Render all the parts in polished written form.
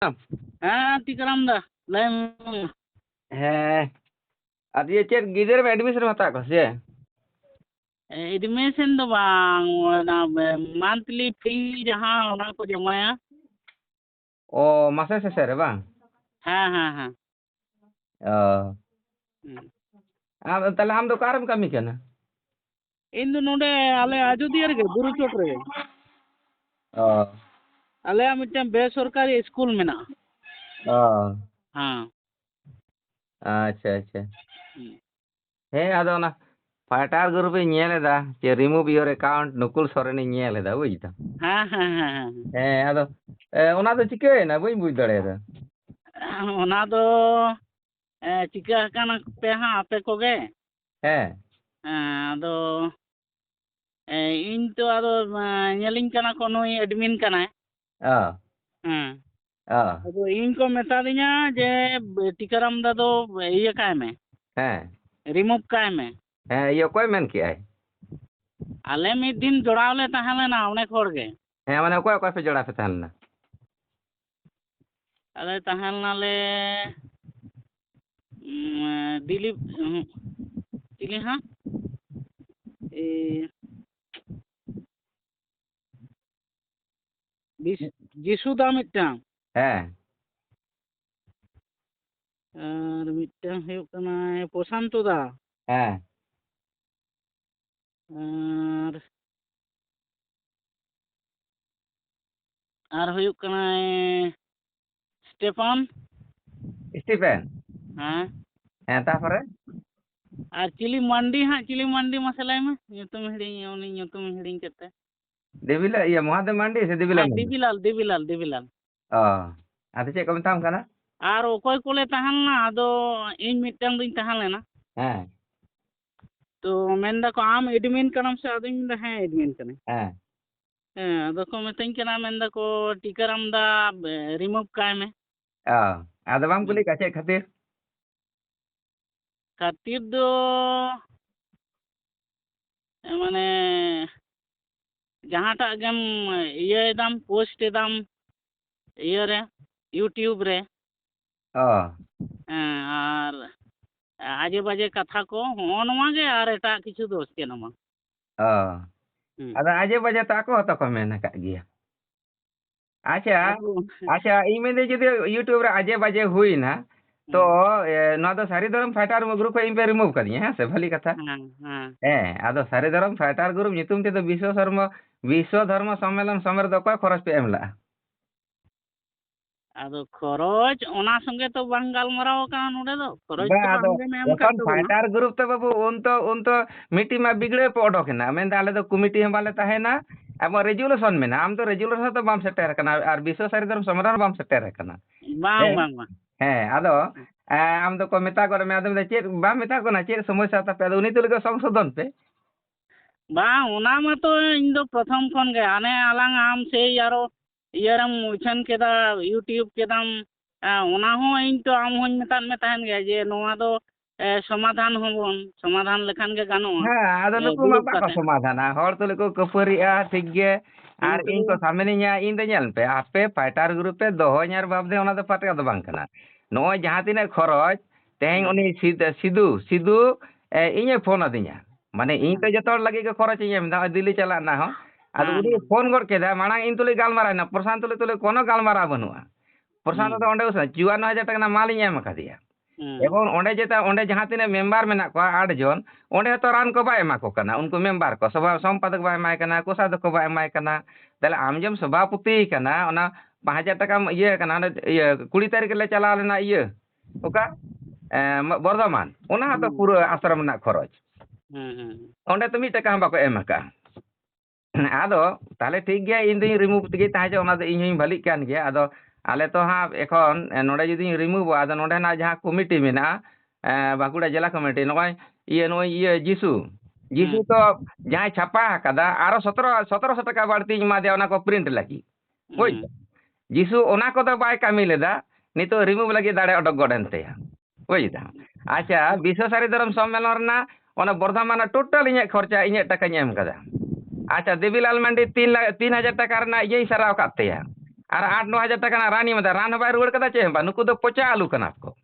हाँ टीकाराम दा लाइन ᱦᱮᱸ ᱟᱨ ᱪᱮᱫ ᱜᱤᱫᱽᱨᱟᱹ ᱮᱰᱢᱤᱥᱚᱱ ᱦᱟᱛᱟᱣ ᱠᱚ ᱥᱮ एडमिशन दो बांग मंथली फी जहाँ होना को जमाया ᱚ ᱢᱟᱥᱮ ᱥᱮᱥᱮ ᱨᱮ ᱵᱟᱝ हाँ हाँ हाँ ᱚ ᱛᱟᱦᱞᱮ ᱟᱢ ᱫᱚ ᱚᱠᱟᱨᱮᱢ ᱠᱟᱹᱢᱤ ᱠᱟᱱᱟ इन दो नोडे आले आजोदिया रे बुरु चोट रे ᱚ आले मिटन बेसरकारी स्कूल में ना ᱚ हाँ ᱟᱪᱪᱷᱟ ᱟᱪᱪᱷᱟ ᱦᱮᱸ ᱟᱫᱚ ᱚᱱᱟ ᱯᱟᱴᱟᱨ ᱜᱨᱩᱯ ᱤᱧ ᱧᱮᱞᱮᱫᱟ ᱡᱮ ᱨᱤᱢᱩᱵᱷ ᱤᱭᱳᱨ ᱮᱠᱟᱣᱩᱱᱴ ᱱᱩᱠᱩᱞ ᱥᱚᱨᱮᱱᱤᱧ ᱧᱮᱞᱮᱫᱟ ᱵᱩᱡ ᱫᱟᱢ हाँ हाँ हाँ ᱦᱮᱸ ᱟᱫᱚ ᱚᱱᱟ ᱫᱚ ᱪᱤᱠᱟᱹᱭᱮᱱᱟ ᱵᱟᱹᱧ ᱵᱩᱡ ᱫᱟᱲᱮᱭᱟᱫᱟ हाँ ओना दो चिका हकाना पे हाँ आपे को गे ᱦᱮᱸ आदो इन तो आदो ñᱮᱞᱤᱧ ᱠᱟᱱᱟ ᱠᱚ ᱱᱩᱭ ᱮᱰᱢᱤᱱ ᱠᱟᱱᱟᱭ ᱚ ᱦᱮᱸ ᱚ ᱟᱫᱚ ᱤᱧ ᱠᱚ ᱢᱮᱛᱟ ᱫᱤᱧᱟ ᱡᱮ ᱴᱤᱠᱟᱨᱟᱢ ᱫᱟ ᱫᱚ ᱤᱭᱟᱹ ᱠᱟᱭ ᱢᱮ ᱦᱮᱸ রিমুভ ᱠᱟᱭ ᱢᱮ ᱦᱮᱸ ᱤᱭᱟᱹ ᱚᱠᱚᱭ ᱢᱮᱱ ᱠᱮᱜᱼᱟᱭ ᱟᱞᱮ ᱢᱤᱫ ᱫᱤᱱ ᱡᱚᱲᱟᱣ ᱞᱮ ᱛᱟᱦᱮᱸ ᱞᱮᱱᱟ ᱚᱱᱮᱠ ᱦᱚᱲ ᱜᱮ ᱦᱮᱸ ᱢᱟᱱᱮ ᱚᱠᱚᱭ ᱚᱠᱚᱭ ᱯᱮ ᱡᱚᱲᱟᱣ ᱯᱮ ᱛᱟᱦᱮᱸ ᱞᱮᱱᱟ ᱟᱞᱮ ᱛᱟᱦᱮᱸ ᱞᱮᱱᱟᱞᱮ दिलीप चिली हाँ जिसु दा मिदटां ᱦᱮᱸ और मिदटां हुयुग कनाय प्रशांतो दा ᱦᱮᱸ और हुयुग कनाय स्टेफन स्टीफेन हाँ ᱦᱮᱸ ᱛᱟᱯᱚᱨᱮ और चिली मंडी हाँ चिली मंडी मसलाय में nyutum हिड़िंग उनी nyutum हिड़िंग केते देवीला iya महादेव मांडी से देवीला हाँ मांडी दिबिलाल ᱚ ᱟᱫᱚ ᱪᱮᱫ ᱠᱚ ᱢᱮᱛᱟᱢ ᱠᱟᱱᱟ और ओकोय कोले तहन ना आदो इन मिदटां दुኝ तहन लेना ᱦᱮᱸ तो मेंदा को आम एडमिन कनम से आदो इन हाँ एडमिन कने ᱦᱮᱸ हाँ आदो को मितኝ कना मेंदा को टीकाराम दा रिमूव काय में ᱚ ᱟᱫᱚ ᱵᱟᱢ ᱠᱩᱞᱤ ᱠᱟᱜ ᱪᱮᱫ ᱠᱷᱟᱹᱛᱤᱨ खातिर दो माने जहाँटा गेम इये दाम पोस्ट दाम इये रे यूट्यूब रे ᱚ और आजे बाजे कथा को होनवा गे और एटा किछु दोष के नमा ᱚ ᱟᱫᱚ ᱟᱡᱮ ᱵᱟᱡᱮ ᱛᱚ ᱟᱠᱚ ᱦᱚᱸᱛᱚ ᱠᱚ ᱢᱮᱱ ᱟᱠᱟᱫ ᱜᱮᱭᱟ ᱟᱪᱪᱷᱟ ᱟᱪᱪᱷᱟ ᱤᱧ ᱢᱮᱱᱫᱟᱹᱧ ᱡᱩᱫᱤ ᱤᱭᱩᱴᱩᱵᱽ ᱨᱮ ᱟᱡᱮ ᱵᱟᱡᱮ ᱦᱩᱭᱱᱟ तो नवा दो सारी धर्म फाइटर ग्रुप पे इन पे रिमूव कर दिए हैं से भली कथा हैं आदो सारी धर्म फाइटर ग्रुप नितुम ते तो विश्व धर्म सम्मेलन समर दो कोई खरच पे एमला आदो खरच ओना संगे तो बांग गालमराव का नोडे दो खरच तो बांग मेम का तो फाइटर ग्रुप तो बाबू उन तो मीटिंग में बिगड़े पे ओडोकना मेन आले तो कमिटी हम बाले ताहेना अब रेजुलेशन में आम तो रेजुलेशन तो बाम सेटर कना और विश्व सारी धर्म सम्मेलन बाम सेटर कना बांग हैं आदो आम दो को मेता को मैं आदम चेक बा मेता को ना चेक समस्या तापे आदो उनी तो लगे संशोधन पे बांग ओना मा तो इन दो प्रथम खन गे आने आलांग आम से यारो इयरम उछन केदा यूट्यूब केदाम ओना हो इन तो आम होन मेता में तहन गे जे नोआ दो समाधान होबन समाधान लेखान गे गानो हां आदो नुकु मा बाको समाधान हर तो लेको कपरिया ठीक गे आर इन को सामनेनिया इन दे ñal पे आपे फाइटर ग्रुप पे दोहो ñार बाबदे ओना दो पाटे दो बांग कना नो जहां तिने खरच तेहन उनी सिदू इने फोन अदिया माने इन तो जतोर लगे के खरच इने दा दिल्ली चला ना हो आदो उनी फोन गड केदा माना इन तुले गालमारा ना प्रशांत तुले कोनो गालमारा बनुआ प्रशांत तो ओंडे 54,000 টাকা ना माल इने एम कादिया এবং ওন্ডে যেটা ওন্ডে যাহা তিনে মেম্বার মেনা কো 8 জন ওন্ডে তো রান को बाय एमा को कना उनको मेंबर को सभा संपादक बाय एमाय कना कोषाध्यक्ष को बाय एमाय कना ताले आम जम सभापति कना ओना 5000 টাকা ये कना ये 20 तारीख ले चला लेना ये ओका बर्धमान ओना तो पूरा आश्रम ना खरच ओंडे तो 1 টাকা हम बाको एम का आदो ताले ठीक गया इन दिन रिमूव तगे ताजे ओना दो इन हिं भली कान गया आदो आले तो हाँ एखन नोडे जुदी रिमूव आदो नोडे ना जहाँ कमिटी मेना बाकुड़ा जिला कमिटी नय ये जिसु तो जहाँ छापा कदा आरो 1700 টাকা बाड़ती मा दे ओना को प्रिंट लगी बुझ जिसु ओना को दो बाय कामी लेदा नितो रिमूव लगी दाड़े अडक गडनते बुझदा अच्छा विश्व सारी धर्म सम्मेलन रना ओना बर्धमान टोटल इने खर्चा इने टाका एम कदा अच्छा देवीलाल मंडी 3,000 টাকা रना ये सराव कातेया ᱟᱨ 8-9 ᱦᱟᱡᱟᱨ ᱴᱟᱠᱟ ᱨᱮᱱᱟᱜ ᱨᱟᱱ ᱮᱢᱫᱟ, ᱨᱟᱱ ᱦᱚᱸ ᱵᱟᱭ ᱨᱩᱣᱟᱹᱲ ᱠᱟᱫᱟ ᱪᱮᱫ ᱦᱚᱸ ᱵᱟᱝ, ᱱᱩᱠᱩ ᱫᱚ ᱯᱚᱪᱟ ᱟᱞᱩ ᱠᱟᱱᱟ ᱠᱚ᱾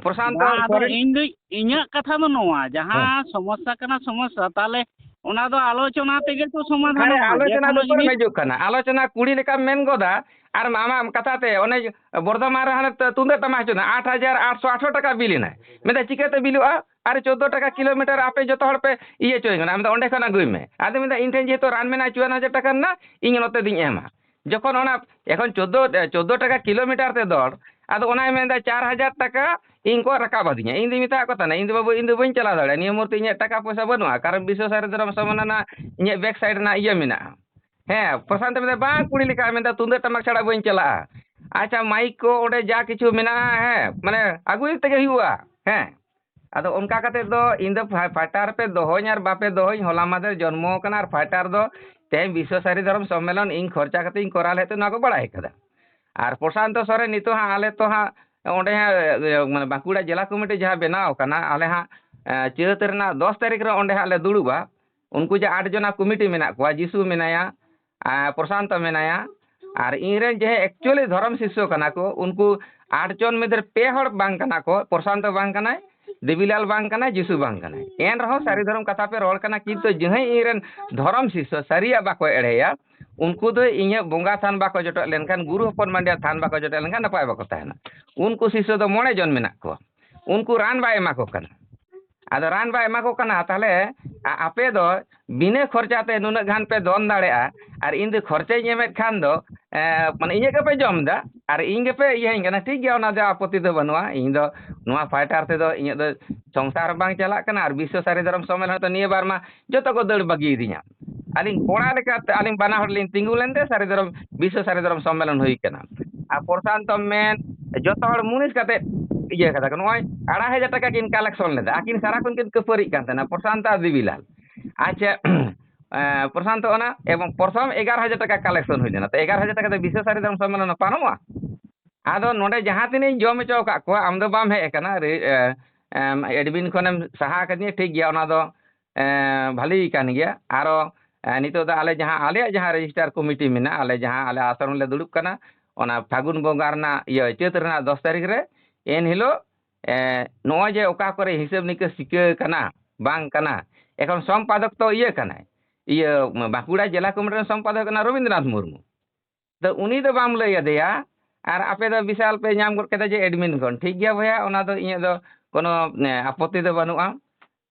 ᱯᱨᱚᱥᱟᱱᱛᱚ ᱵᱟᱝ ᱟᱫᱚ ᱥᱚᱨᱮᱱ ᱤᱧᱟᱹᱜ ᱠᱟᱛᱷᱟ ᱫᱚ ᱱᱚᱣᱟ ᱡᱟᱦᱟᱸ ᱥᱚᱢᱚᱥᱥᱟ ᱠᱟᱱᱟ ᱥᱚᱢᱚᱥᱥᱟ ᱛᱟᱦᱚᱞᱮ ᱚᱱᱟ ᱫᱚ ᱟᱞᱳᱪᱚᱱᱟ ᱛᱮᱜᱮ ᱛᱚ ᱟᱨᱮ ᱥᱚᱢᱟᱫᱷᱟᱱᱚᱜᱼᱟ ᱡᱮ ᱟᱞᱳᱪᱚᱱᱟ ᱠᱳᱱᱳ ᱫᱚ ᱛᱚᱨᱮᱢ ᱡᱤᱱᱤᱥ ᱦᱤᱡᱩᱜ ᱠᱟᱱᱟ, ᱟᱞᱳᱪᱚᱱᱟ ᱠᱩᱲᱤ ᱞᱮᱠᱟᱢ ᱢᱮᱱ ᱜᱚᱫᱟ ᱟᱨ ᱟᱢᱟᱜ ᱠᱟᱛᱷᱟᱛᱮ ᱚᱱᱮ ᱵᱚᱨᱫᱷᱚᱢᱟᱱ ᱨᱮ ᱦᱟᱱᱮ ᱛᱩᱢᱫᱟᱹᱜ ᱴᱟᱢᱟᱠ ᱦᱚᱪᱚᱱᱟ 8,818 ᱴᱟᱠᱟ ᱵᱤᱞ ᱮᱱᱟᱭ, ᱢᱮᱱᱫᱟ ᱪᱤᱠᱟᱹᱛᱮ ᱵᱤᱞᱚᱜᱼᱟ, ᱟᱨ 14 ᱴᱟᱠᱟ ᱠᱤᱞᱳᱢᱤᱴᱟᱨ ᱟᱯᱮ ᱡᱚᱛᱚ ᱦᱚᱲ ᱯᱮ ᱤᱭᱟᱹ ᱪᱚᱭ ᱠᱟᱱᱟ, ᱢᱮᱱᱫᱟ ᱚᱸᱰᱮ ᱠᱷᱚᱱ ᱟᱹᱜᱩᱭ ᱢᱮ, ᱟᱫᱚ ᱢᱮᱱᱫᱟ ᱤᱧ ᱴᱷᱮᱱ ᱡᱮᱦᱮᱛᱩ ᱨᱟᱱ ᱢᱮᱱᱟᱜᱼᱟ 54,000 ᱴᱟᱠᱟ ᱨᱮᱱᱟᱜ ᱤᱧ ᱱᱚᱛᱮ ᱫᱩᱧ ᱮᱢᱟ, যখন ওনা এখন 14 টাকা কিলোমিটার তে দর আদো ওনাই মেন্দা 4,000 টাকা ইন কো রাকাব আদিয়া ইন দি মিতা কথা না in the Babu in the বইন চালা দাড়ে নিয়ে মুহূর্তে ইᱧᱟᱹᱜ টাকা পয়সা বানুয়া কারণ বিশ্ব সারি ধরম সমাননা ইᱧᱟᱹᱜ ব্যাক সাইড না ইয়া মেনা হ্যাঁ প্রশান্ত মেন্দা বাং কুড়ি লেখা মেন্দা তুন্দে টামাক ছাড়া বইন চালা আচ্ছা মাইক কো ওডে যা কিছু মেনা হ্যাঁ মানে আগুই তেগে হুয়া হ্যাঁ ᱟᱫᱚ ᱚᱱᱠᱟ ᱠᱟᱛᱮ ᱫᱚ ᱤᱧ ᱫᱚ ᱯᱷᱟᱭᱴᱟᱨ ᱯᱮ ᱫᱚᱦᱚᱧ ᱟᱨ ᱵᱟᱯᱮ ᱫᱚᱦᱚᱧ ᱦᱚᱞᱟ ᱢᱟᱫᱷᱮᱨ ᱡᱚᱱᱢᱚ ᱠᱟᱱᱟ ᱟᱨ ᱯᱷᱟᱭᱴᱟᱨ ᱫᱚ ᱛᱮᱦᱮᱧ ᱵᱤᱥᱥᱚ ᱥᱟᱨᱤ ᱫᱷᱚᱨᱚᱢ ᱥᱚᱢᱢᱮᱞᱚᱱ ᱤᱧ ᱠᱷᱚᱨᱪᱟ ᱠᱟᱛᱮ ᱤᱧ ᱠᱚᱨᱟᱣ ᱞᱮᱫ ᱛᱮ ᱱᱚᱣᱟ ᱠᱚ ᱵᱟᱲᱟᱭ ᱠᱟᱫᱟ ᱟᱨ ᱯᱨᱚᱥᱟᱱᱛᱚ ᱥᱚᱨᱮᱱ ᱱᱤᱛᱚᱜ ᱦᱟᱸᱜ ᱟᱞᱮ ᱛᱚ ᱦᱟᱸᱜ ᱚᱸᱰᱮ ᱦᱟᱸᱜ ᱢᱟᱱᱮ ᱵᱟᱸᱠᱩᱲᱟ ᱡᱮᱞᱟ ᱠᱚᱢᱤᱴᱤ ᱡᱟᱦᱟᱸ ᱵᱮᱱᱟᱣ ᱠᱟᱱᱟ ᱟᱞᱮ ᱦᱟᱸᱜ ᱪᱟᱹᱛ ᱨᱮᱱᱟᱜ 10 ᱛᱟᱹᱨᱤᱠᱷ ᱨᱮ ᱚᱸᱰᱮ ᱦᱟᱸᱜ ᱞᱮ ᱫᱩᱲᱩᱵᱟ ᱩᱱᱠᱩ ᱡᱮ 8 ᱡᱚᱱᱟ ᱠᱚᱢᱤᱴᱤ ᱢᱮᱱᱟᱜ ᱠᱚᱣᱟ ᱡᱤᱥᱩ ᱢᱮᱱᱟᱭᱟ ᱯᱨᱚᱥᱟᱱᱛᱚ ᱢᱮᱱᱟᱭᱟ ᱟᱨ ᱤᱧᱨᱮᱱ ᱡᱮ ᱮᱠᱪᱩᱭᱟᱞᱤ ᱫᱷᱚᱨᱚᱢ ᱥᱤষ্য ᱠᱟᱱᱟ ᱠᱚ ᱩᱱᱠᱩ 8 ᱡᱚᱱ ᱢᱚᱫᱽᱫᱷᱮ 2 ᱦᱚᱲ ᱵᱟᱝ ᱠᱟᱱᱟ ᱠᱚ ᱯᱨᱚᱥᱟᱱᱛᱚ ᱵᱟᱝ ᱠᱟᱱᱟᱭ देवीलाल बांग कना जिसु बांग कना एन रहो सारी धर्म कथा पे रोल कना किंतु जहां इरेन धर्म शिष्य सारिया बाको एड़ेया उनको दो इᱧ बोंगा थान बाको जटो लेनखान गुरु हपन मांडिया थान बाको जटो लेनखान नपाय बाको तहना उनको शिष्य दो 9 जन मेना को उनको रान बाय एमा को कना आदो रान बाय एमा को कना ताले आपे दो बिना खर्चाते नुना गान पे दोन दाड़ेआ और इन दो खर्चे एमेत खान दो माने इᱧ के पे जम दा और इन के पे इया कना ठीक गया ओना दो आपत्ति दो बनुआ इन दो नोआ फाइटर ते दो इन दो संसार बांग चला कना और विश्व सारी धर्म सम्मेलन तो निये बार मा जतो को दड़ बगी दिया अलिंग कोड़ा लेका अलिंग बाना हर लिन तिंगु लेंदे सारी धर्म विश्व सारी धर्म सम्मेलन हुई कना आ प्रशांत मेन जतो हर मुनिस काते इया कथा नोय 2,500 टाका किन कलेक्शन लेदा आकिन सारा कोन किन कपरी कान तना प्रशांत दिबिलाल अच्छा प्रशांत ओना एवं प्रथम 11,000 टाका कलेक्शन हुई देना तो 11,000 टाका विश्व सारी धर्म सम्मेलन पारोमा आदो नोडे जहां तिनी जम चो का को आम दो बाम हे कना एडमिन खनेम सहा कनी ठीक गया ओना दो भाली कान गया आरो नितो दा आले जहां रजिस्टर कमिटी मेना आले जहां आले आश्रम ले दुड़ुब कना ओना फागुन बोंगारना ये चैत रना 10 तारीख रे एन हिलो नो जे ओका करे हिसाब निके सिके कना बांग कना एखन संपादक तो ये कना ये बांकुड़ा जिला कमिटी संपादक कना रविंद्रनाथ मुर्मू तो उनी दो बाम लय देया और आपे दो विशाल पे नाम गड कदा जे एडमिन कोन ठीक गया भैया ओना दो इया दो कोनो आपत्ति दो बनुआ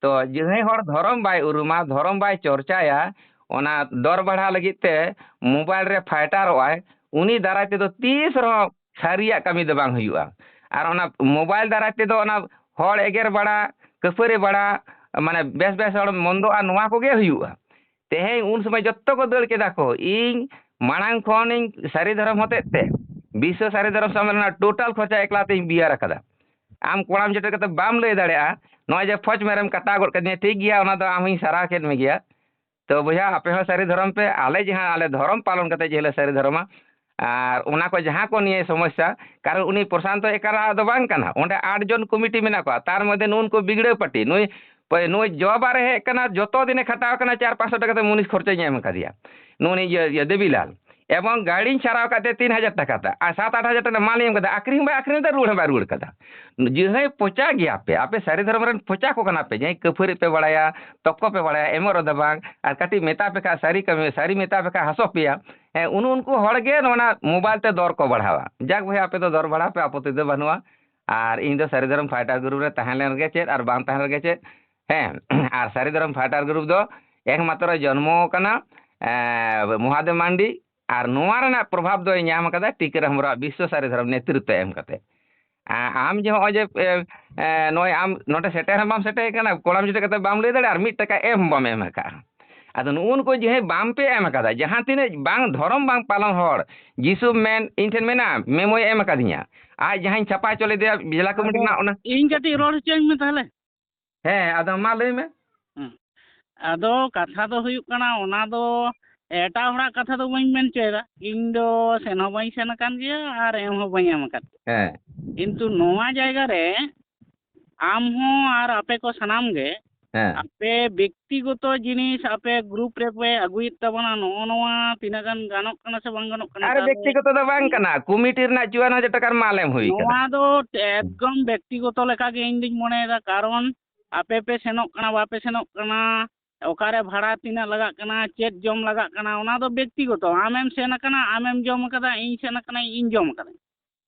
तो जहे हर धर्म बाय उरुमा धर्म बाय चर्चाया ओना दर बढ़ा लगी ते मोबाइल रे फाइटर ओय उनी दाराय ते दो 30 रहो सारिया कमी दो बांग हुआ और ओना मोबाइल दाराय ते दो ओना हर एगेर बड़ा कफरे बड़ा माने बेस बेस हर मंदो आ नोआ को गे हुआ तेहे उन समय जत्तो को दड़ केदा को इन मांग खन इन सारी धर्म होते ते विश्व सारी धर्म सम्मेलन टोटल खर्चा एकलाते बियार कदा आम कोड़ाम जटे कते बाम लय दाड़ेआ नय जे फौज मेरम कटा गड कदिया ठीक गया ओना दो आम ही सारा केन में गया तो भैया आपे हो सारी धर्म पे आले जहां आले धर्म पालन कते जेले सारी धर्म और ओना को जहां को निये समस्या कारण उनी प्रशांत एकारा दो बांग कना ओंडे 8 जन कमिटी मेना को तार मध्ये नुन को बिगड़े पटी नुई नुई जवाब रे हे कना जतो दिने खटाव कना 400-500 टाका ते मुनिस खर्चा एम कदिया नुनी ये देवीलाल एवं गाड़ी छाड़ाव काते 3,000 टाका ता 7-8,000 टाका माल एम कदा आखरिंग दा रुड़ बा रुड़ कदा जे पोचा गया पे आपे सारी धर्म रन पोचा को कना पे जे कफरी पे बड़ाया तक्को पे बड़ाया एमर दबांग और कटी मेता पे का सारी कमे सारी मेता पे का हसो पिया उनको हड़गे नोना मोबाइल ते दर को बढ़ावा जाक भाई आपे तो दर बढ़ा पे आपत्ति दो बनुआ और इन दो सारी धर्म फाइटर ग्रुप रे तहलेन गे चेत और बांग तहलेन गे चेत और सारी धर्म फाइटर ग्रुप दो एकमात्र जन्मो कना महादेव मांडी और नोआ प्रभाव दो नाम कदा टीकर हमरा विश्व सारी धर्म नेतृत्व एम कते आम जो जे नय आम नोटे सेटे हम बाम सेटे कना कोड़ाम जटे कते बाम लय दाड़े और 1 टाका एम बाम एम का आदो नुन को जे बाम पे एम कदा जहां तिने बांग धर्म बांग पालन हर जिसु मेन इनठेन मेना मेमोय एम कदिया आज जहां छापा चले दे जिला कमिटी ना ओना इन कति रोड चेंज में ताहले हे आदो मा लय में आदो कथा दो हुयुक कना ओना दो एटा हड़ा कथा दो बई मेन चेदा इन दो सेन हो बई सेन कान गया और एम हो बई एम कात किंतु नोआ जायगा रे आम हो और आपे को सनाम गे ᱦᱮᱸ ᱟᱯᱮ ᱵᱮᱠᱛᱤᱜᱚᱛᱚ ᱡᱤᱱᱤᱥ ᱟᱯᱮ ᱜᱨᱩᱯ ᱨᱮᱯᱮ ᱟᱹᱜᱩᱭᱮᱫ ᱛᱟᱵᱚᱱᱟ ᱱᱚᱜᱼᱚ ᱱᱚᱣᱟ ᱛᱤᱱᱟᱹᱜ ᱜᱟᱱ ᱜᱟᱱᱚᱜ ᱠᱟᱱᱟ ᱥᱮ ᱵᱟᱝ ᱜᱟᱱᱚᱜ ᱠᱟᱱᱟ? ᱟᱨ ᱵᱮᱠᱛᱤᱜᱚᱛᱚ ᱫᱚ ᱵᱟᱝ ᱠᱟᱱᱟ, ᱠᱚᱢᱤᱴᱤ ᱨᱮᱱᱟᱜ 54,000 ᱴᱟᱠᱟর মাল এম ᱦᱩᱭ ᱠᱟᱱᱟ। ᱱᱚᱣᱟ ᱫᱚ ᱮᱠᱫᱚᱢ ᱵᱮᱠᱛᱤᱜᱚᱛᱚ ᱞᱮᱠᱟᱜᱮ ᱤᱧ ᱫᱩᱧ ᱢᱚᱱᱮᱭᱮᱫᱟ, ᱠᱟᱨᱚᱱ ᱟᱯᱮ ᱯᱮ ᱥᱮᱱᱚᱜ ᱠᱟᱱᱟ ᱵᱟᱯᱮ ᱥᱮᱱᱚᱜ ᱠᱟᱱᱟ, ᱚᱠᱟᱨᱮ ᱵᱷᱟᱲᱟ ᱛᱤᱱᱟᱹᱜ ᱞᱟᱜᱟᱜ ᱠᱟᱱᱟ, ᱪᱮᱫ ᱡᱚᱢ ᱞᱟᱜᱟᱜ ᱠᱟᱱᱟ, ᱚᱱᱟ ᱫᱚ ᱵᱮᱠᱛᱤᱜᱚᱛᱚ। ᱟᱢᱮᱢ ᱥᱮᱱ ᱟᱠᱟᱱᱟ, ᱟᱢᱮᱢ ᱡᱚᱢ ᱟᱠᱟᱫᱟ, ᱤᱧ ᱥᱮᱱ ᱟᱠᱟᱱᱟ, ᱤᱧ ᱡᱚᱢ ᱟᱠᱟᱫᱟ।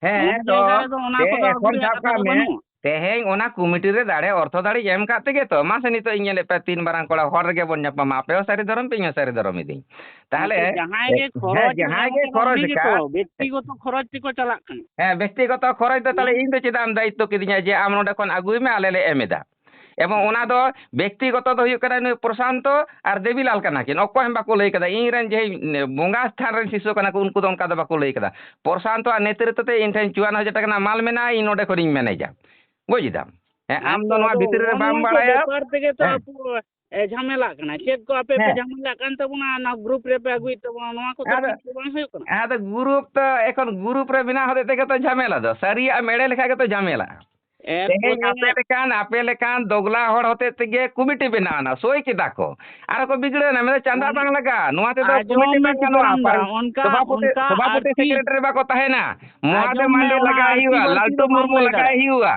ᱦᱮᱸ ᱚᱱᱟ ᱛᱚ ᱡᱟᱭᱜᱟ ᱨᱮᱫᱚ ᱚᱱᱟ ᱠᱚᱫᱚ ᱟᱹᱜᱩ এখন ᱨᱮᱭᱟᱜ ᱥᱟᱵ ᱠᱟᱛᱷᱟ কাগ ᱫᱚ মে ᱵᱟᱹᱱᱩᱜᱼᱟ। তেহেᱧ ওনা কমিটি রে দাঁড়ে অর্থ দাঁড়ি এম কাতে গে তো মাসে নিতো ইᱧ ᱧᱮᱞᱮᱫ ᱯᱮ 3 ᱢᱟᱨᱟᱝ ᱠᱚᱲᱟ ᱦᱚᱲ ᱨᱮᱜᱮ ᱵᱚᱱ ᱧᱟᱯᱟᱢᱟ, ᱟᱯᱮ ᱦᱚᱸ ᱥᱟᱹᱨᱤ ᱫᱷᱚᱨᱚᱢ ᱯᱮ, ᱤᱧ ᱦᱚᱸ ᱥᱟᱹᱨᱤ ᱫᱷᱚᱨᱚᱢ ᱤᱫᱤᱧ ᱛᱟᱦᱞᱮ ᱡᱟᱦᱟᱸᱭ ᱜᱮ ᱦᱮᱸ ᱠᱷᱚᱨᱚᱪ ᱡᱟᱦᱟᱸᱭ ᱮᱢ ᱜᱮ ᱠᱟᱫᱟ ᱠᱷᱚᱨᱚᱪ ᱩᱱᱤ ᱜᱮᱛᱚ ᱟᱠᱟᱫ ᱵᱮᱠᱛᱤᱜᱚᱛᱚ ᱠᱷᱚᱨᱚᱪ ᱛᱮᱠᱚ ᱪᱟᱞᱟᱜ ᱠᱟᱱᱟ। হ্যাঁ ব্যক্তিগত খরচ ᱫᱚ তাহলে ইᱧ ᱫᱚ ᱪᱮᱫᱟᱜ ᱮᱢ দায়িত্ব কিদিᱧᱟ ᱡᱮ ᱟᱢ ᱱᱚᱰᱮ ᱠᱷᱚᱱ ᱟᱹᱜᱩᱭ ᱢᱮ ᱟᱞᱮ ᱞᱮ ᱮᱢ ᱮᱫᱟ। এবং ᱚᱱᱟ ᱫᱚ ব্যক্তিগত ᱫᱚ ᱦᱩᱭᱩᱜ ᱠᱟᱱᱟ ᱱᱩᱭ ᱯᱨᱚᱥᱟᱱᱛᱚ ᱟᱨ ᱫᱮᱵᱤᱞᱟᱞ ᱠᱟᱱᱟ ᱠᱤᱱ, ᱚᱠᱚᱭ ᱦᱚᱸ ᱵᱟᱠᱚ ᱞᱟᱹᱭ ᱠᱟᱫᱟ। ᱤᱧ ᱨᱮᱱ ᱡᱮ ᱵᱚᱸᱜᱟ ᱥᱛᱷᱟᱱ ᱨᱮᱱ ᱥᱤᱥᱥᱚ ᱠᱟᱱᱟ ᱠᱚ ᱩᱱᱠᱩ ᱫᱚ ᱚᱱᱠᱟ ᱫᱚ ᱵᱟᱠᱚ ᱞᱟᱹᱭ ᱠᱟᱫᱟ। ᱯᱨᱚᱥᱟᱱᱛᱚ ᱟᱜ ᱱᱮᱛᱨᱤᱛᱛᱚ ᱛᱮ ᱤᱧ ᱴᱷᱮᱱ 54,000 ᱴᱟᱠᱟ ᱨᱮᱱᱟᱜ ᱢᱟᱞ ᱢᱮᱱᱟᱜᱼᱟ, ᱤᱧ ᱱᱚᱰᱮ ᱠᱷᱚᱱᱤᱧ ᱢᱮᱱᱮᱡᱟ। ᱵᱩᱡ ᱮᱫᱟᱢ? ᱟᱢ ᱫᱚ ᱱᱚᱣᱟ ᱵᱷᱤᱛᱨᱤ ᱨᱮ ᱵᱟᱢ ᱱᱚᱣᱟ ᱠᱚ ᱵᱟᱲᱟᱭᱟ। ᱵᱮᱯᱟᱨ ᱛᱮᱜᱮ ᱛᱚ ᱦᱮᱸ ᱟᱵᱚ ঝামেলাᱜ ᱠᱟᱱᱟ। ᱪᱮᱫ ᱠᱚ ᱟᱯᱮ ᱯᱮ ᱦᱮᱸ ঝামেলাᱜ ᱠᱟᱱ ᱛᱟᱵᱚᱱᱟ, ᱚᱱᱟ গ্রুপ ᱨᱮᱯᱮ ᱟᱹᱜᱩᱭᱮᱫ ᱛᱟᱵᱚᱱᱟ, ᱱᱚᱣᱟ ᱠᱚᱫᱚ ᱟᱫᱚ ᱴᱷᱤᱠ ᱫᱚ ᱵᱟᱝ ᱦᱩᱭᱩᱜ ᱠᱟᱱᱟ। ᱟᱫᱚ ᱜᱨᱩᱯ ᱛᱚ এখন গ্রুপ রে বিনা হতে থেকে তো ঝামেলা দো সারিয়া মেড়ে লেখা গে তো ঝামেলা। তেহেᱧ আপে লেকান দোগলা হড় হতে থেকে কমিটি বেনাওনা সই কেদা কো আর কো বিগড়ে না মেরে চাঁদা বাং লাগা নোয়াতে তো কমিটি আজম বাং গানোয়া অনকা সভাপতি অনকা সভাপতি আরতি সেক্রেটারি বাকো তাহেনা মহাদেব আজম মে মান্ডি ওনা লাগাই আরতি হিউয়া বারতি লালটু ᱫᱚ ᱵᱟᱢ মুর্মু ᱞᱟᱹᱭ লাগাই ᱫᱟᱲᱮᱭᱟᱜᱼᱟ। হিউয়া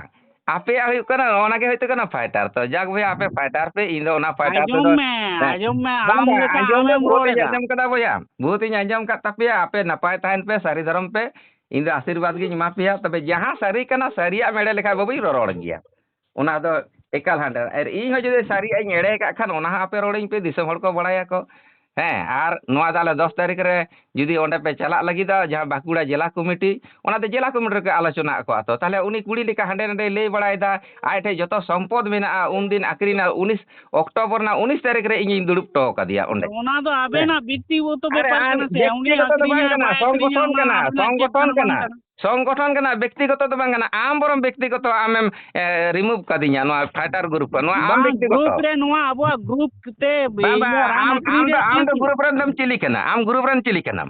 আপে হুᱭᱩᱜ ᱠᱟᱱᱟ ᱚᱱᱟ ᱜᱮ ᱦᱚᱭᱛᱚ ᱠᱟᱱᱟ ফাইটার তো যাক ভাই আপে ফাইটার পে ᱤᱧ ᱫᱚ ᱚᱱᱟ ফাইটার ᱯᱮ ᱫᱚ আজম মে ᱵᱟᱝ আম ᱵᱟᱝ ᱞᱮᱠᱟ ᱟᱸᱡᱚᱢ ᱫᱚ ᱟᱢᱮᱢ ᱵᱚᱦᱩᱛ ᱨᱚᱲ ᱤᱧ ᱮᱫᱟ। ᱟᱸᱡᱚᱢ ᱠᱟᱫᱟ ᱵᱚᱭᱦᱟ ᱵᱚᱦᱩᱛ ᱤᱧ ᱟᱸᱡᱚᱢ ᱠᱟᱫ ᱛᱟᱯᱮᱭᱟ ᱟᱯᱮ ᱱᱟᱯᱟᱭ ᱛᱟᱦᱮᱱ ᱯᱮ ᱥᱟᱹᱨᱤ ᱫᱷᱚᱨᱚᱢ ᱯᱮ ᱤᱧ ᱫᱚ ᱟᱥᱤᱨᱵᱟᱫᱽ ᱜᱤᱧ ᱮᱢᱟ ᱯᱮᱭᱟ ᱛᱚᱵᱮ ᱡᱟᱦᱟᱸ ᱥᱟᱹᱨᱤ ᱠᱟᱱᱟ ᱥᱟᱹᱨᱤᱭᱟᱜ ᱢᱮᱲᱮ ᱞᱮᱠᱷᱟᱡ ᱵᱟᱵᱩᱧ ᱨᱚᱲ ᱜᱮᱭᱟ ᱚᱱᱟ ᱫᱚ ᱮᱠᱟᱞ ᱦᱟᱸᱰᱮ ᱟᱨ ᱤᱧ ᱦᱚᱸ ᱡᱩᱫᱤ ᱥᱟᱹᱨᱤᱭᱟᱜ ᱤᱧ ᱮᱲᱮ ᱠᱟᱜ ᱠᱷᱟᱱ ᱚᱱᱟ ᱦᱚᱸ ᱟᱯᱮ ᱨᱚᱲᱤᱧ ᱯᱮ ᱫᱤᱥᱚᱢ ᱦᱚᱲ ᱠᱚ ᱵᱟᱲᱟᱭᱟᱠᱚ ᱦᱮᱸ ᱟᱨ ᱱᱚᱣᱟ ᱫᱚ ᱟᱞᱮ 10 ᱛᱟᱹᱨᱤᱠᱷ ᱨᱮ ᱡᱩᱫᱤ ᱚᱸᱰᱮ ᱯᱮ ᱪᱟᱞᱟᱜ ᱞᱟᱹᱜᱤᱫᱟ ᱡᱟᱦᱟᱸ ᱵᱟᱸᱠᱩᱲᱟ ᱡᱮᱞᱟ ᱠᱚᱢᱤᱴᱤ ᱚᱱᱟ ᱫᱚ ᱡᱮᱞᱟ ᱠᱚᱢᱤᱴᱤ ᱨᱮᱠᱚ ᱟᱞᱳᱪᱚᱱᱟ ᱟᱠᱚᱣᱟ ᱛᱚ ᱛᱟᱦᱞᱮ ᱩᱱᱤ ᱠᱩᱲᱤ ᱞᱮᱠᱟ ᱦᱟᱸᱰᱮ ᱱᱟᱰᱮ ᱞᱟᱹᱭ ᱵᱟᱲᱟᱭᱮᱫᱟ ᱟᱡ ᱴᱷᱮᱡ ᱡᱚᱛᱚ ᱥᱚᱢᱯᱚᱫ ᱢᱮᱱᱟᱜᱼᱟ ᱩᱱᱫᱤন ᱟᱠᱷᱨᱤᱧᱟ 19 অক্টোবর ᱨᱮᱱᱟᱜ 19 ᱛᱟᱹᱨᱤᱠᱷ ᱨᱮ ᱤᱧᱤᱧ ᱫᱩᱲᱩᱵ ᱴᱚ ᱠᱟᱫᱮᱭᱟ ᱚᱸᱰᱮ ᱚᱱᱟ ᱫᱚ ᱟᱵᱮᱱᱟᱜ ᱵᱮᱠᱛᱤᱜᱚᱛᱚ আরে ব্যাপার আর ᱠᱟᱱᱟ ᱥᱮ ᱩᱱᱤ ব্যক্তিগত তো বাং ᱟᱠᱷᱨᱤᱧᱟ কানা ᱵᱟᱭ ᱟᱠᱷᱨᱤᱧᱟ সংগঠন ᱚᱱᱟ কানা ᱟᱵᱮᱱᱟᱜ ᱪᱮᱫ সংগঠন ᱠᱟᱱᱟ ᱵᱟᱝ কানা ᱠᱟᱱᱟ। সংগঠন কানা ব্যক্তিগত তো বাং কানা আম বরং ব্যক্তিগত আমেম রিমুভ কাদিᱧᱟ ᱱᱚᱣᱟ ফাইটার গ্রুপ ᱠᱚ ᱱᱚᱣᱟ ᱟᱢ ᱵᱟᱝ ব্যক্তিগত ᱜᱨᱩᱯ ᱨᱮ ᱱᱚᱣᱟ ᱟᱵᱚᱣᱟᱜ ᱜᱨᱩᱯ ᱛᱮ ᱵᱟᱝ ᱵᱟᱝ ᱤᱧᱟᱹᱜ ᱨᱟᱱ ᱟᱢ ᱟᱠᱷᱨᱤᱧ ᱨᱮᱭᱟᱜ ᱟᱢ ᱪᱮᱫ ᱫᱚ ᱜᱨᱩᱯ ᱨᱮᱱ ᱫᱚᱢ ᱪᱤᱞᱤ ᱠᱟᱱᱟ ᱟᱢ ᱜᱨᱩᱯ ᱨᱮᱱ ᱪᱤᱞᱤ ᱠᱟᱱᱟᱢ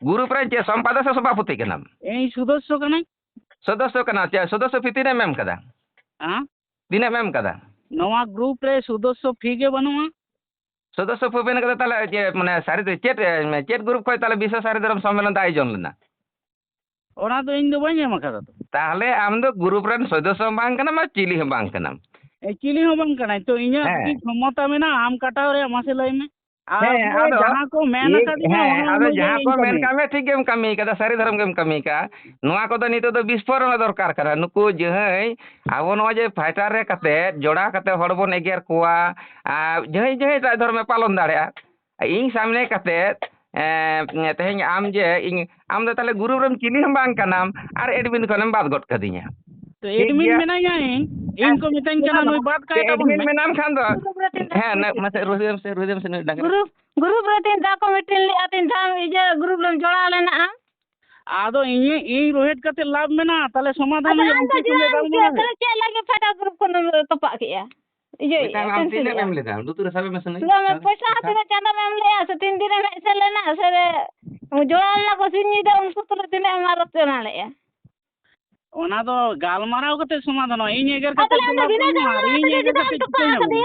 ᱜᱨᱩᱯ ᱨᱮᱱ ᱪᱮᱫ ᱥᱚᱢᱯᱟᱫᱚᱠ ᱥᱮ সভাপতি ᱠᱟᱱᱟᱢ ᱤᱧ ᱥᱚᱫᱚᱥᱥᱚ ᱠᱟᱹᱱᱟᱹᱧ। সদস্য কানা ᱪᱮᱫ সদস্য ফি ᱛᱤᱱᱟᱹᱜ ᱮᱢ ᱠᱟᱫᱟ ᱛᱤᱱᱟᱹᱜ ᱮᱢ ᱠᱟᱫᱟ ᱱᱚᱣᱟ ᱜᱨᱩᱯ ᱨᱮ সদস্য ফি ᱜᱮ ᱵᱟᱹᱱᱩᱜᱼᱟ। সদস্য ফি বেন কাদা তাহলে যে মানে সারি চেট গ্রুপ কই তাহলে বিশ্ব সারি ধরম সম্মেলন ᱫᱚ আয়োজন লেনা ᱚᱱᱟ ᱫᱚ ᱤᱧ ᱫᱚ ᱵᱟᱹᱧ ᱮᱢ ᱟᱠᱟᱫᱟ ᱛᱚ। তাহলে আম ᱫᱚ গ্রুপ ᱨᱮᱱ সদস্য ᱵᱟᱝ ᱠᱟᱱᱟᱢ ᱟᱨ ᱪᱤᱞᱤ ᱦᱚᱸ ᱵᱟᱝ ᱠᱟᱱᱟᱢ ᱪᱤᱞᱤ ᱦᱚᱸ ᱵᱟᱝ ᱠᱟᱱᱟᱭ ᱛᱚ ᱤᱧᱟᱹᱜ ᱦᱮᱸ ᱠᱤ ᱠᱷᱚᱢᱚᱛᱟ ᱢᱮᱱᱟᱜᱼᱟ ᱟᱢ ᱠᱟᱴᱟᱣ ᱨᱮᱭᱟᱜ ᱢᱟᱥᱮ ᱞᱟᱹᱭ ᱢᱮ ᱟᱨ ᱦᱮᱸ ᱟᱫᱚ ᱡᱟᱦᱟᱸ ᱠᱚ ᱢᱮᱱ ᱟᱠᱟᱫᱤᱧᱟ ᱚᱱᱟ ᱟᱫᱚ ᱚᱱᱩᱡᱟᱭᱤ ᱡᱟᱦᱟᱸ ᱠᱚ ᱤᱧ ᱢᱮᱱ ᱠᱟᱹᱢᱤᱭᱟ। ᱠᱟᱜ ᱢᱮ ᱴᱷᱤᱠ ᱜᱮᱢ ᱠᱟᱹᱢᱤ ᱠᱟᱫᱟ ᱥᱟᱹᱨᱤ ᱫᱷᱚᱨᱚᱢ ᱜᱮᱢ ᱠᱟᱹᱢᱤ ᱠᱟᱜᱼᱟ ᱱᱚᱣᱟ ᱠᱚᱫᱚ ᱱᱤᱛᱚᱜ ᱫᱚ ᱵᱤᱥᱯᱷᱳᱨᱚᱱ ᱫᱚᱨᱠᱟর ᱠᱟᱱᱟ ᱱᱩᱠᱩ ᱡᱟᱦᱟᱸᱭ ᱟᱵᱚ ᱱᱚᱣᱟ ᱡᱮ ᱯᱷᱟᱭᱴᱟর ᱨᱮ ᱠᱟᱛᱮ ᱡᱚᱲᱟᱣ ᱠᱟᱛᱮ ᱦᱚᱲ ᱵᱚᱱ ᱮᱜᱮᱨ ᱠᱚᱣᱟ ᱟᱨ ᱡᱟᱦᱟᱸᱭ ᱮᱴᱟᱜ ᱫᱷᱚᱨᱚᱢᱮ ᱯᱟᱞᱚᱱ ᱫᱟᱲᱮᱭᱟᱜᱼᱟ ᱤᱧ ᱥᱟᱢᱱᱮ ᱠᱟᱛᱮ ᱛᱮᱦᱮᱧ ᱟᱢ ᱡᱮ ᱤᱧ ᱟᱢ ᱫᱚ ᱛᱟᱦᱞᱮ ᱜᱩᱨᱩ ᱨᱮᱱ ᱪᱤᱞᱤ ᱦᱚᱸ ᱵᱟᱝ ᱠᱟᱱᱟᱢ ᱟᱨ ᱮᱰᱢᱤᱱ ᱠᱷᱚᱱᱮᱢ ᱵᱟᱫ ᱜᱚᱫ ᱠᱟᱫᱤᱧᱟ तो ᱴᱷᱤक एडमिन ᱜᱮᱭᱟ मेनाया इन को मिताइन कना नोय बात काय ताबन एडमिन में में नाम खान दो है मसे रोहिम से डांगरा ग्रुप रे तीन दा कमिटी ले तीन दा इजे ग्रुप ले जोड़ा लेना आदो इ रोहित कते लाभ मेना ताले समाधान अच्छा है हम तो उनके लिए गाल जे मना करे चे लगे फटा ग्रुप को तपा के इजे नाम तीन में लेदा दूसरे सब में सुन तो मैं पैसा तीन चंदा में ले से 3 दिन में से लेना से जोड़ा लेना को सिनी दे उनको तो दिन मारो चना ले ओना दो गालमाराव कते समाधान इन एगर कते अतले हम बिना मार इन एगर कते तपा के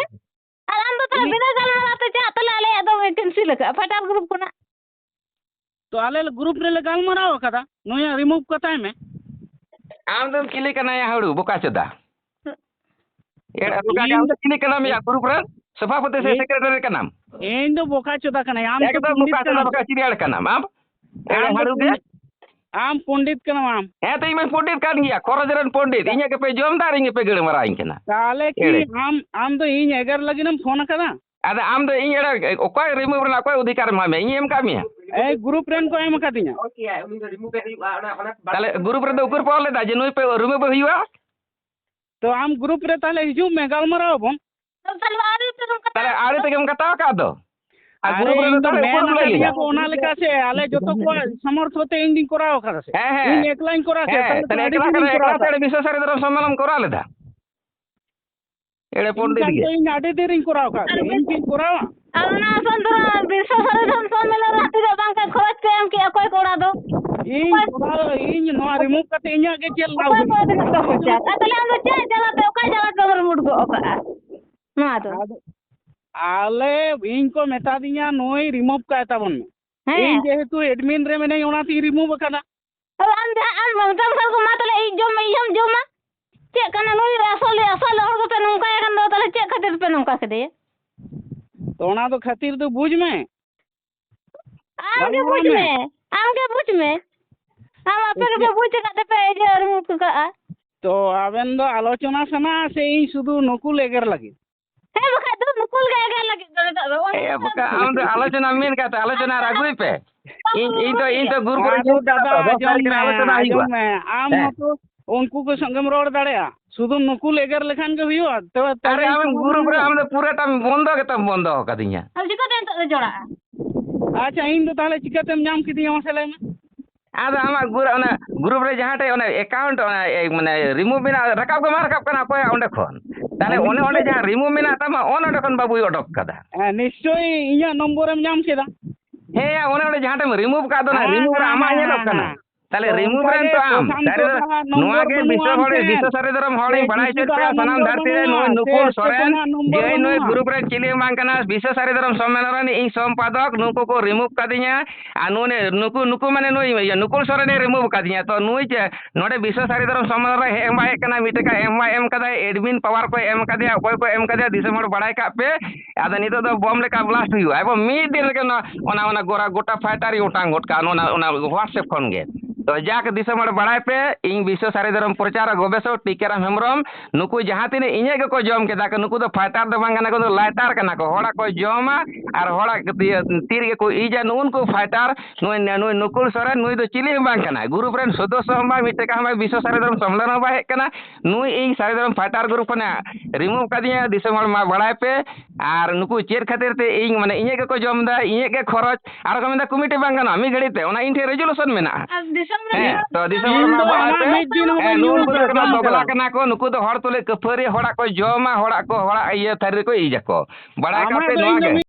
और हम तो बिना गालमारा तो जा तले ले दो कैंसिल का फटा ग्रुप को ना तो आले ग्रुप रे ले गालमाराव कदा नोया रिमूव कताय में आम दम किली कना या हड़ू बोका चदा एड़ा बोका आम दम किली कना या ग्रुप रे सभापति से सेक्रेटरी का नाम इन दो बोका चदा कना आम तो एकदम बोका चदा बोका चिड़ियाड़ का नाम आम एड़ा हड़ू दे आम पंडित कना आम है तो मैं पंडित कान गया खरजरन पंडित इኛ के पे जमदार इኛ पे गड़ मराई कना ताले की आम तो इन एगर लगिनम फोन कदा अरे आम दो इन एड़ा ओकय रिमूव रना ओकय अधिकार मामे इन एम कामिया ए ग्रुप रेन को एम कदिना ताले ग्रुप रे दो उकुर पॉल लेदा जे नोय पे रिमूव हुआ तो आम ग्रुप रे ताले हिजू में गालमाराव बन ताले आरे ते हम कटाव का दो अरे इन तो मैं ना को ओना लेका से आले जतो को समर्थ होते इन दिन कराव करा से इन एक लाइन करा से ताले एकला करे विश्वसारी धर्म सम्मेलन करा लेदा एड़े पंडित गे इन आडे देर इन कराव का इन की कराव अरुणा संतर विश्वसारी धर्म सम्मेलन राती रे बांक खरच के एम के कोई कोड़ा दो इन नोआ रिमूव करते इnya के चल लाव कोई कोई दिन तो हो जाता ताले हम चे जला पे ओका जला कवर मुड़ गो ओका ᱢᱟ ᱫᱚ ᱟᱫᱚ ᱟᱞᱮ ᱤᱧ ᱠᱚ ᱢᱮᱛᱟ ᱫᱤᱧᱟ ᱱᱩᱭ ᱨᱤᱢᱩᱵᱷ ᱠᱟᱭ ᱛᱟᱵᱚᱱ ᱢᱮ ᱦᱮᱸ ᱤᱧ ᱡᱮᱦᱮᱛु ᱮᱰᱢᱤᱱ ᱨᱮ ᱢᱤᱱᱟᱹᱧ ᱚᱱᱟᱛᱤᱧ ᱨᱤᱢᱩᱵᱷ ᱟᱠᱟᱫᱟ ᱟᱢ ᱢᱮᱛᱟᱢ ᱠᱷᱟᱱ ᱠᱚ ᱢᱟ ᱛᱟᱦᱚᱞᱮ ᱤᱧ ᱡᱚᱢ ᱢᱮ ᱤᱧ ᱦᱚᱸᱢ ᱡᱚᱢᱟ ᱪᱮᱫ ᱠᱟᱱᱟ ᱱᱩᱭ ᱟᱥᱚᱞ ᱦᱚᱲ ᱫᱚᱯᱮ ᱱᱚᱝᱠᱟᱭ ᱠᱷᱟᱱ ᱫᱚ ᱛᱟᱦᱚᱞᱮ ᱪᱮᱫ ᱠᱷᱟᱹᱛᱤᱨ ᱯᱮ ᱱᱚᱝᱠᱟ ᱠᱮᱫᱮᱭᱟ ᱛᱚ ᱚᱱᱟ ᱫᱚ ᱠᱷᱟᱹᱛᱤᱨ ᱫᱚ ᱵᱩᱡᱽ ᱢᱮ ᱟᱢ ᱜᱮ ᱵᱩᱡᱽ ᱢᱮ ᱟᱢ ᱜᱮ ᱵᱩᱡᱽ ᱢᱮ ᱟᱢ ᱟᱯᱮ ᱜᱮᱯᱮ ᱵᱩᱡᱽ ᱟᱠᱟᱫ ᱛᱮᱯᱮ ᱤᱭᱟᱹ ᱨᱤᱢᱩᱵᱷ ᱠᱟᱜᱼᱟ ᱛᱚ ᱟᱵᱮᱱ ᱫᱚ ᱟᱞᱳᱪᱚᱱᱟ ᱥᱟᱱᱟ ᱥᱮ ᱤᱧ ᱥᱩᱫᱷᱩ ᱱᱩᱠᱩᱞ ᱮᱜᱮᱨ ᱞᱟᱹᱜᱤᱫ ᱦᱮᱸ ᱵᱟᱠᱷᱟᱡ ᱫᱚ ᱱᱩᱠᱩᱞ ᱜᱮ ᱮᱜᱮᱨ ᱞᱟᱹᱜᱤᱫ ᱫᱚ ᱱᱤᱛᱚᱜ ᱫᱚ ᱵᱟᱠᱷᱟᱡ ᱟᱢ ᱫᱚ ᱟᱞᱳᱪᱚᱱᱟ ᱢᱮᱱ ᱠᱟᱛᱮ ᱟᱞᱳᱪᱚᱱᱟ ᱟᱹᱜᱩᱭ ᱯᱮ ᱤᱧ ᱫᱚ ᱜᱩᱨᱩ ᱠᱚᱨᱮ ᱟᱫᱚ ᱫᱟᱫᱟ ᱟᱞᱳᱪᱚᱱᱟ ᱦᱩᱭᱩᱜᱼᱟ ᱟᱸᱡᱚᱢ ᱢᱮ ᱟᱢ ᱦᱮᱸ ᱦᱚᱸᱛᱚ ᱩᱱᱠᱩ ᱠᱚ ᱥᱚᱸᱜᱮᱢ ᱨᱚᱲ ᱫᱟᱲᱮᱭᱟᱜᱼᱟ ᱥᱩᱫᱷᱩ ᱱᱩᱠᱩᱞ ᱮᱜᱮᱨ ᱞᱮᱠᱷᱟᱱ ᱜᱮ ᱦᱩᱭᱩᱜᱼᱟ আরে ᱛᱚᱵᱮ আমি গ্রুপ রে আমাদের পুরোটা বন্ধ গেতাম বন্ধ কাদিয়া ᱟᱢ ᱪᱤᱠᱟᱹᱛᱮ ᱱᱤᱛᱚᱜ ᱫᱚ ᱡᱚᱲᱟᱜᱼᱟ ᱟᱪᱪᱷᱟ ᱤᱧ ᱫᱚ ᱛᱟᱦᱚᱞᱮ ᱪᱤᱠᱟᱹᱛᱮᱢ ᱧᱟᱢ ᱠᱤᱫᱤᱧᱟ ᱢᱟᱥᱮ ᱞᱟᱹᱭ ᱢᱮ ᱟᱫᱚ ᱟᱢᱟᱜ গ্রুপ রে ᱡᱟᱦᱟᱸᱴᱮ ᱚᱱᱟ ᱮᱠᱟᱣᱩᱱᱴ ᱢᱟᱱᱮ ᱨᱤᱢᱩᱵᱷ ᱢᱮᱱᱟᱜ ᱨᱟᱠᱟᱵ ᱜᱮ ᱵᱟᱝ ᱨᱟᱠᱟᱵ ᱠᱟᱱᱟ ᱚᱠᱚᱭᱟᱜ ᱚᱸᱰᱮ ᱠᱷᱚᱱ ᱛᱟᱦᱞᱮ ᱚᱸᱰᱮ ᱡᱟᱦᱟᱸ ᱨᱤᱢᱩᱵᱷ ᱢᱮᱱᱟᱜ ᱛᱟᱢᱟ ᱚᱸᱰᱮ ᱠᱷᱚᱱ ᱵᱟᱵᱩᱭ ᱚᱰᱚᱠ ᱠᱟᱫᱟ ᱱᱤশ্চয়ই ᱤᱧᱟᱹᱜ ᱱᱚᱢᱵᱚᱨᱮᱢ ᱧᱟᱢ ᱠᱮᱫᱟ ᱦᱮᱸ ᱚᱸᱰᱮ ᱡᱟᱦᱟᱸᱴᱮᱢ ᱨᱤᱢᱩᱵᱷ ᱠᱟᱫ ᱫᱚ ᱚᱱᱟ ᱦᱮᱸ ᱨᱤᱢᱩᱵᱷ ᱨᱮ ᱦᱮᱸ ᱟᱢᱟᱜ ᱦᱮᱸ ᱧᱮᱞᱚᱜ ᱦᱮᱸ ᱠᱟᱱᱟ ᱦᱮᱸ তাহলে তো রিমুভ রেন ᱚᱱᱠᱟᱜᱮ তো আম ᱯᱨᱚশান্ত ᱫᱟᱦᱟᱜ ᱱᱚᱢᱵᱚᱨ ᱱᱚᱣᱟᱜᱮ ᱵᱟᱹᱱᱩᱜᱼᱟ ᱵᱤᱥᱥᱚ ᱟᱢ ᱦᱚᱲ ᱴᱷᱮᱱ ᱵᱤᱥᱥᱚ ᱥᱟᱨᱤᱫᱷᱚᱨᱚᱢ ᱦᱚᱲᱤᱧ ᱥᱮ ᱵᱟᱲᱟᱭ ᱡᱤᱥᱩ ᱦᱚᱪᱚᱭᱮᱫ ᱯᱮᱭᱟ ᱫᱟᱦᱟᱜ ᱥᱟᱱᱟᱢ ᱱᱚᱢᱵᱚর ᱫᱷᱟᱹᱨᱛᱤ ᱨᱮ ᱱᱩᱭ ᱵᱟᱹᱱᱩᱜᱼᱟ ᱥᱮ ᱱᱩᱠᱩᱞ ᱥᱚᱨᱮᱱ ᱪᱮᱛᱚᱱᱟᱜ ᱱᱚᱢᱵᱚর ᱡᱮ ᱱᱩᱭ ᱵᱟᱹᱱᱩᱜᱼᱟ গ্রুপ রে চিলি ᱵᱟᱝ ᱠᱟᱱᱟ ᱵᱤᱥᱥᱚ ᱥᱟᱨᱤধᱚᱨᱚᱢ ᱥᱚᱢমেᱞᱚᱱ ᱨᱮᱱ ᱤᱧ ᱥᱚᱢᱯᱟᱫᱚᱠ ᱱᱩᱠᱩ ᱠᱚ ᱨᱤᱢᱩᱵᱷ ᱠᱟᱫᱤᱧᱟ ᱟᱨ ᱱᱩᱠᱩ ᱢᱟᱱᱮ ᱱᱩᱭ ᱱᱩᱠᱩᱞ ᱥᱚᱨᱮᱱᱮ ᱨᱤᱢᱩᱵᱷ ᱠᱟᱫᱤᱧᱟ ᱛᱚ ᱱᱩᱭ ᱱᱚᱰᱮ ᱵᱤᱥᱥᱚ ᱥᱟᱨᱤধᱚᱨᱚᱢ ᱥᱚᱢমেᱞᱚᱱ ᱨᱮ ᱦᱮᱡ ᱵᱟᱭ ᱦᱮᱡ ᱠᱟᱱᱟ ᱢᱤᱫ ᱴᱟᱠᱟ ᱮᱢ ᱵᱟᱭ ᱮᱢ ᱠᱟᱫᱟ ᱮᱰᱢᱤᱱ ᱯᱟᱣᱟᱨ ᱠᱚ ᱮᱢ ᱠᱟᱫᱮᱭᱟ ᱚᱠᱚᱭ ᱠᱚ ᱮᱢ ᱠᱟᱫᱮᱭᱟ ᱫᱤᱥᱚᱢ ᱦᱚᱲ ᱵᱟᱲᱟᱭ ᱠᱟᱜ ᱯᱮ ᱟᱫᱚ ᱱᱤᱛᱚᱜ ᱫᱚ ᱵᱚᱢ ᱞᱮᱠᱟ ᱵᱞᱟᱥᱴ ᱦᱩᱭᱩᱜᱼᱟ ᱮᱵᱚᱝ ᱢᱤᱫ ᱫᱤᱱ ᱨᱮᱜᱮ ᱚᱱᱟ ᱜᱚᱴᱟ ᱯᱷᱟᱭᱴᱟᱨᱤ ᱚᱴᱟᱝ ᱜᱚᱫ ᱠᱟᱜᱼᱟ ᱚᱱᱟ ᱦᱳᱣᱟᱴᱥᱮᱯ ᱠᱷᱚᱱ ᱜᱮ तो जाक दिसम हड़ बड़ाय पे इन विश्व सारिधरम प्रचार गवेषक टीकाराम हेम्ब्रम नुकु जहाँ तीन इने को जम केदा नुकु दो फाइटर दो बांग को लाइटार कना को हड़ा को जमा और हड़ा तीर के को इजा नुन को फाइटर नुय नुय नुकुल सरे नुय दो चिली बांग कना ग्रुप रेन सदस्य हम मिटेका हम विश्व सारिधरम सम्मेलन बा हेक कना नुय इन सारिधरम फाइटर ग्रुप कना रिमूव कदिया दिसम हड़ मा बड़ाय पे और नुकु चेर खातिर ते इन माने इने को जम दा इने के खरच और को मेंदा कमिटी बांग कना मी घड़ी ते ओना इन ठे रेजोल्यूशन मेना तो दिसम हड़ मा बड़ाय पे नुन को दोगला कना को नुकु दो हड़ तुले कफरी हड़ा को जमा हड़ा को हड़ा इया थारी को इजा को बड़ाय का पे नोआ के